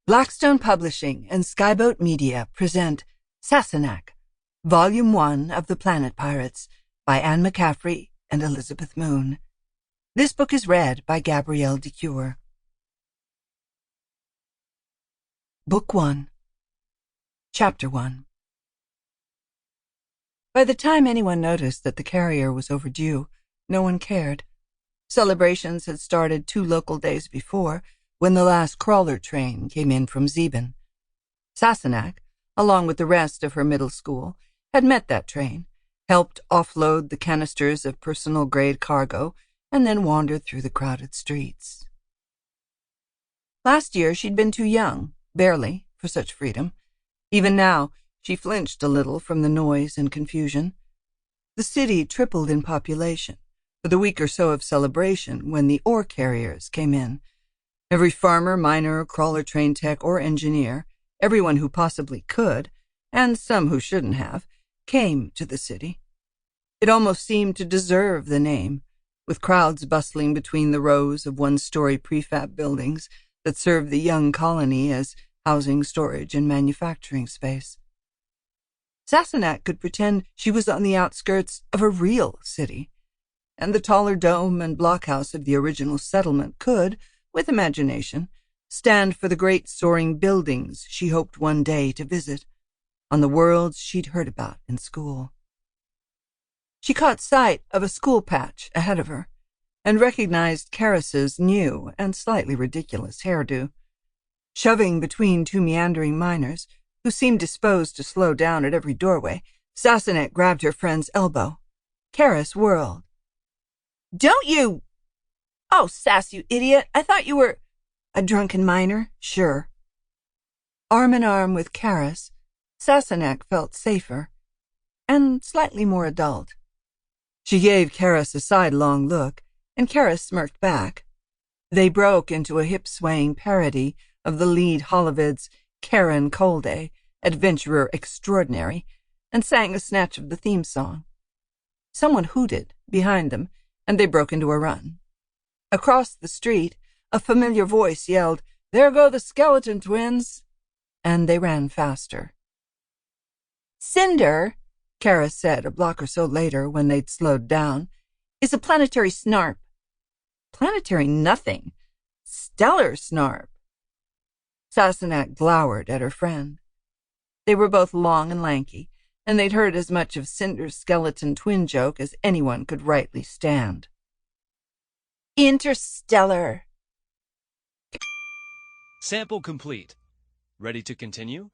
Blackstone Publishing and Skyboat Media present Sassinak, Volume 1 of The Planet Pirates by Anne McCaffrey and Elizabeth Moon. This book is read by Gabrielle de Cuir. Book 1. Chapter 1. By the time anyone noticed that the carrier was overdue, no one cared. Celebrations had started 2 local days before, when the last crawler train came in from Zeben. Sassinak, along with the rest of her middle school, had met that train, helped offload the canisters of personal-grade cargo, and then wandered through the crowded streets. Last year she'd been too young, barely, for such freedom. Even now, she flinched a little from the noise and confusion. The city tripled in population for the week or so of celebration when the ore carriers came in. Every farmer, miner, crawler train tech, or engineer, everyone who possibly could, and some who shouldn't have, came to the city. It almost seemed to deserve the name, with crowds bustling between the rows of one-story prefab buildings that served the young colony as housing, storage, and manufacturing space. Sassinak could pretend she was on the outskirts of a real city, and the taller dome and blockhouse of the original settlement could, with imagination, stand for the great soaring buildings she hoped one day to visit, on the worlds she'd heard about in school. She caught sight of a school patch ahead of her, and recognized Karis's new and slightly ridiculous hairdo. Shoving between 2 meandering miners, who seemed disposed to slow down at every doorway, Sassinak grabbed her friend's elbow. Karis whirled. "Don't you—" "Oh, Sass, you idiot, I thought you were—" "A drunken miner? Sure." Arm in arm with Karis, Sassinak felt safer, and slightly more adult. She gave Karis a sidelong look, and Karis smirked back. They broke into a hip-swaying parody of the lead Hollywood's Karen Colday, adventurer extraordinary, and sang a snatch of the theme song. Someone hooted behind them, and they broke into a run. Across the street, a familiar voice yelled, "There go the skeleton twins!" and they ran faster. "Cinder," Karis said a block or so later when they'd slowed down, "is a planetary snarp." "Planetary nothing. Stellar snarp." Sassinak glowered at her friend. They were both long and lanky, and they'd heard as much of Cinder's skeleton twin joke as anyone could rightly stand. "Interstellar." Sample complete. Ready to continue?